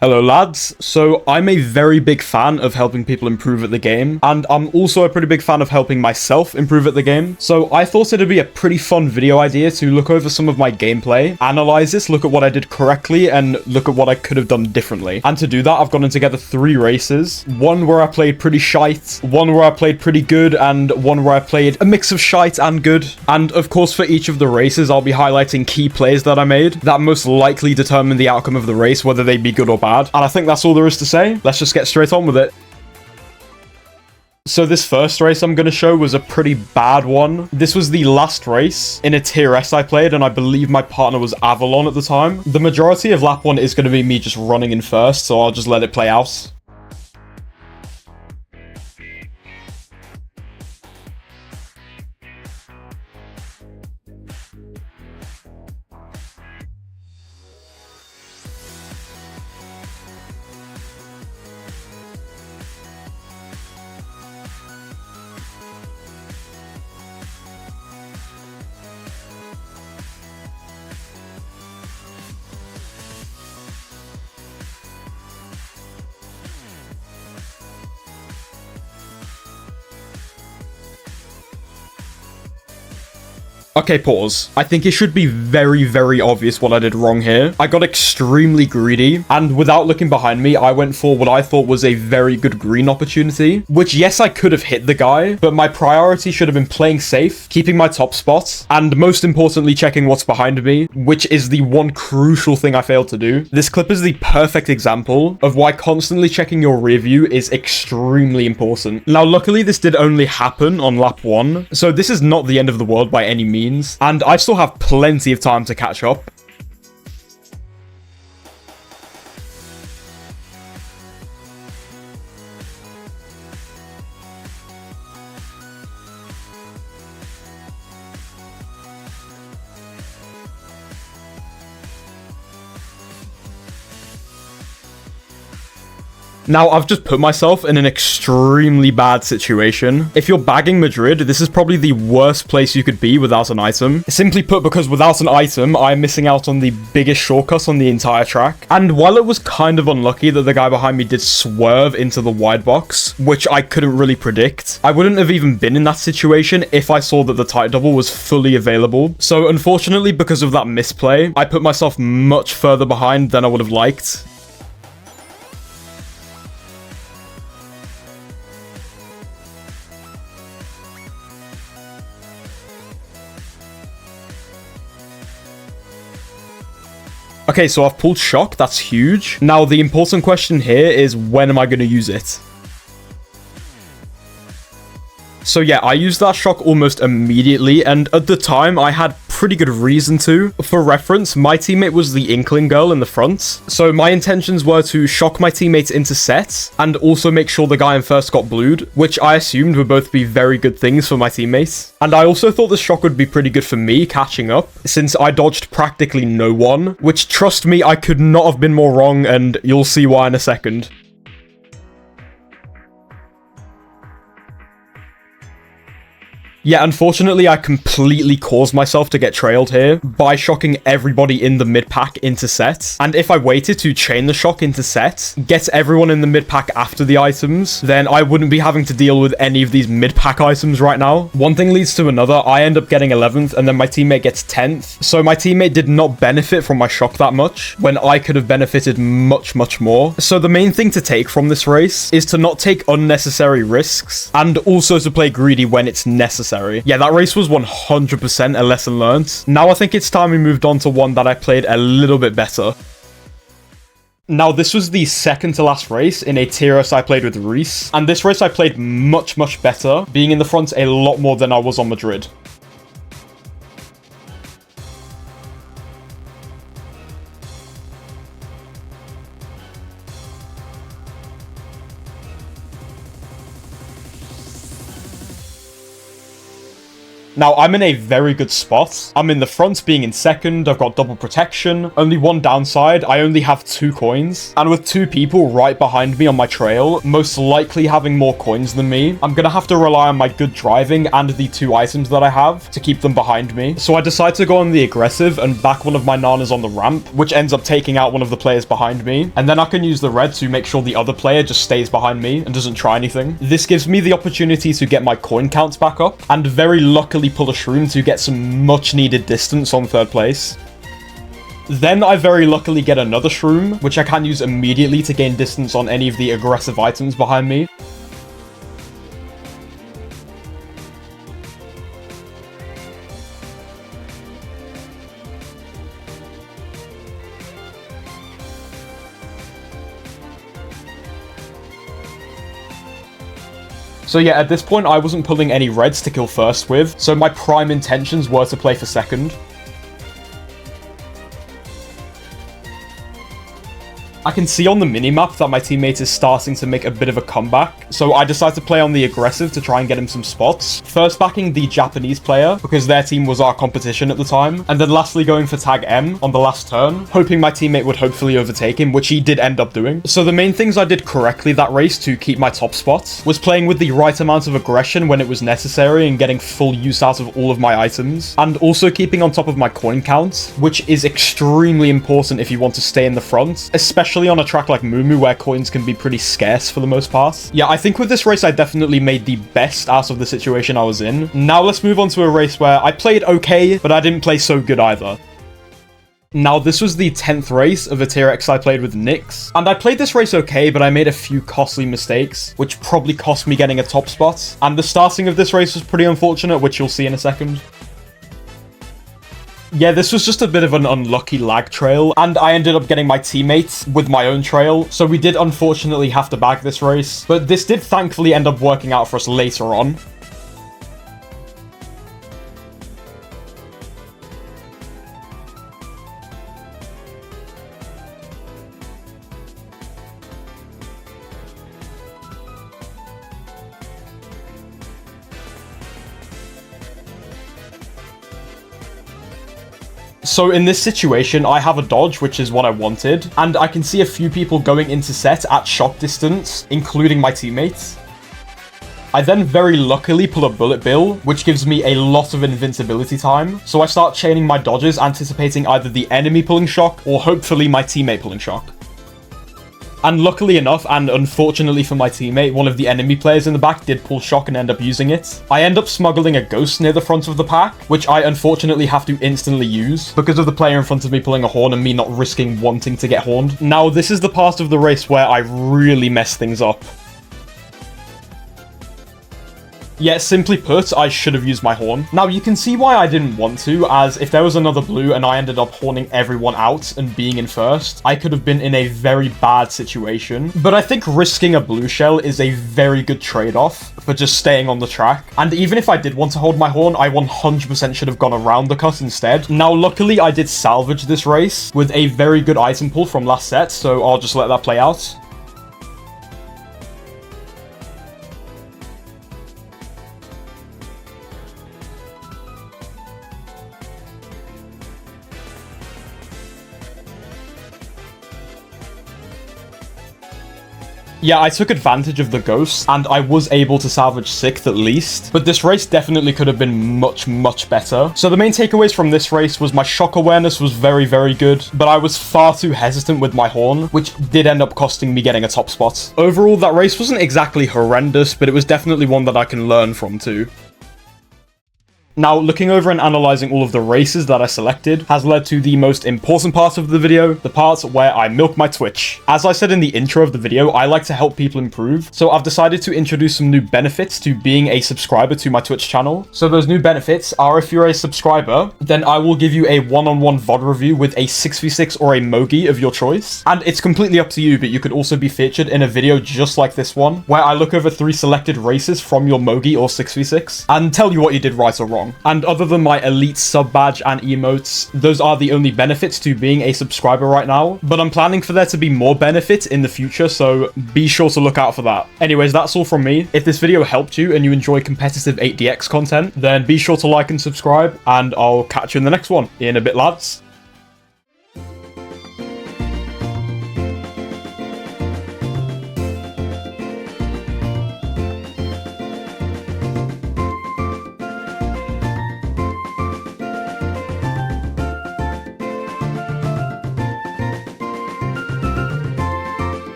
Hello lads, so I'm a very big fan of helping people improve at the game, and I'm also a pretty big fan of helping myself improve at the game, so I thought it'd be a pretty fun video idea to look over some of my gameplay, analyze this, look at what I did correctly, and look at what I could have done differently. And to do that, I've gotten together 3 races, one where I played pretty shite, one where I played pretty good, and one where I played a mix of shite and good. And of course, for each of the races, I'll be highlighting key plays that I made that most likely determine the outcome of the race, whether they be good or bad. And I think that's all there is to say. Let's just get straight on with it. So this first race I'm going to show was a pretty bad one. This was the last race in a tier S I played, and I believe my partner was Avalon at the time. The majority of lap 1 is going to be me just running in first, so I'll just let it play out. Okay, pause. I think it should be very, very obvious what I did wrong here. I got extremely greedy, and without looking behind me, I went for what I thought was a very good green opportunity, which, yes, I could have hit the guy, but my priority should have been playing safe, keeping my top spot, and most importantly, checking what's behind me, which is the one crucial thing I failed to do. This clip is the perfect example of why constantly checking your rear view is extremely important. Now, luckily, this did only happen on lap 1, so this is not the end of the world by any means. And I still have plenty of time to catch up. Now, I've just put myself in an extremely bad situation. If you're bagging Madrid, this is probably the worst place you could be without an item. Simply put, because without an item, I'm missing out on the biggest shortcut on the entire track. And while it was kind of unlucky that the guy behind me did swerve into the wide box, which I couldn't really predict, I wouldn't have even been in that situation if I saw that the tight double was fully available. So unfortunately, because of that misplay, I put myself much further behind than I would have liked. Okay, so I've pulled shock. That's huge. Now, the important question here is, when am I going to use it? So yeah, I used that shock almost immediately, and at the time, I had pretty good reason to. For reference, my teammate was the Inkling girl in the front, so my intentions were to shock my teammates into sets, and also make sure the guy in first got blued, which I assumed would both be very good things for my teammates. And I also thought the shock would be pretty good for me catching up, since I dodged practically no one, which, trust me, I could not have been more wrong, and you'll see why in a second. Yeah, unfortunately, I completely caused myself to get trailed here by shocking everybody in the mid-pack into sets. And if I waited to chain the shock into sets, get everyone in the mid-pack after the items, then I wouldn't be having to deal with any of these mid-pack items right now. One thing leads to another. I end up getting 11th, and then my teammate gets 10th. So my teammate did not benefit from my shock that much, when I could have benefited much, much more. So the main thing to take from this race is to not take unnecessary risks, and also to play greedy when it's necessary. Yeah, that race was 100% a lesson learned. Now I think it's time we moved on to one that I played a little bit better. Now, this was the second to last race in a tier S I played with Reese, and this race I played much, much better, being in the front a lot more than I was on Madrid. Now, I'm in a very good spot. I'm in the front, being in second. I've got double protection. Only one downside, I only have 2 coins. And with 2 people right behind me on my trail, most likely having more coins than me, I'm gonna have to rely on my good driving and the 2 items that I have to keep them behind me. So I decide to go on the aggressive and back one of my nanas on the ramp, which ends up taking out one of the players behind me. And then I can use the red to make sure the other player just stays behind me and doesn't try anything. This gives me the opportunity to get my coin counts back up and very luckily pull a shroom to get some much needed distance on 3rd place. Then I very luckily get another shroom, which I can use immediately to gain distance on any of the aggressive items behind me. So yeah, at this point I wasn't pulling any reds to kill first with, so my prime intentions were to play for second. I can see on the minimap that my teammate is starting to make a bit of a comeback, so I decide to play on the aggressive to try and get him some spots. First backing the Japanese player, because their team was our competition at the time, and then lastly going for tag M on the last turn, hoping my teammate would hopefully overtake him, which he did end up doing. So the main things I did correctly that race to keep my top spot was playing with the right amount of aggression when it was necessary and getting full use out of all of my items, and also keeping on top of my coin count, which is extremely important if you want to stay in the front, especially on a track like Mumu where coins can be pretty scarce for the most part. Yeah, I think with this race I definitely made the best out of the situation I was in. Now let's move on to a race where I played okay, but I didn't play so good either. Now, this was the 10th race of a Tier X I played with Nyx, and I played this race okay, but I made a few costly mistakes, which probably cost me getting a top spot. And the starting of this race was pretty unfortunate, which you'll see in a second. Yeah, this was just a bit of an unlucky lag trail, and I ended up getting my teammates with my own trail, so we did unfortunately have to bag this race, but this did thankfully end up working out for us later on. So in this situation, I have a dodge, which is what I wanted, and I can see a few people going into set at shock distance, including my teammates. I then very luckily pull a bullet bill, which gives me a lot of invincibility time, so I start chaining my dodges, anticipating either the enemy pulling shock or hopefully my teammate pulling shock. And luckily enough, and unfortunately for my teammate, one of the enemy players in the back did pull shock and end up using it. I end up smuggling a ghost near the front of the pack, which I unfortunately have to instantly use because of the player in front of me pulling a horn and me not risking wanting to get horned. Now, this is the part of the race where I really mess things up. Yeah, simply put, I should have used my horn. Now, you can see why I didn't want to, as if there was another blue and I ended up horning everyone out and being in first, I could have been in a very bad situation. But I think risking a blue shell is a very good trade-off for just staying on the track. And even if I did want to hold my horn, I 100% should have gone around the cut instead. Now, luckily, I did salvage this race with a very good item pull from last set, so I'll just let that play out. Yeah, I took advantage of the ghost, and I was able to salvage 6th at least, but this race definitely could have been much better. So the main takeaways from this race was my shock awareness was very good, but I was far too hesitant with my horn, which did end up costing me getting a top spot. Overall, that race wasn't exactly horrendous, but it was definitely one that I can learn from too. Now, looking over and analysing all of the races that I selected has led to the most important part of the video, the part where I milk my Twitch. As I said in the intro of the video, I like to help people improve, so I've decided to introduce some new benefits to being a subscriber to my Twitch channel. So those new benefits are, if you're a subscriber, then I will give you a one-on-one VOD review with a 6v6 or a Mogi of your choice. And it's completely up to you, but you could also be featured in a video just like this one, where I look over 3 selected races from your Mogi or 6v6 and tell you what you did right or wrong. wrong. And other than my elite sub badge and emotes, those are the only benefits to being a subscriber right now, but I'm planning for there to be more benefits in the future, so be sure to look out for that. Anyways, that's all from me. If this video helped you and you enjoy competitive 8DX content, then be sure to like and subscribe, and I'll catch you in the next one. In a bit, lads.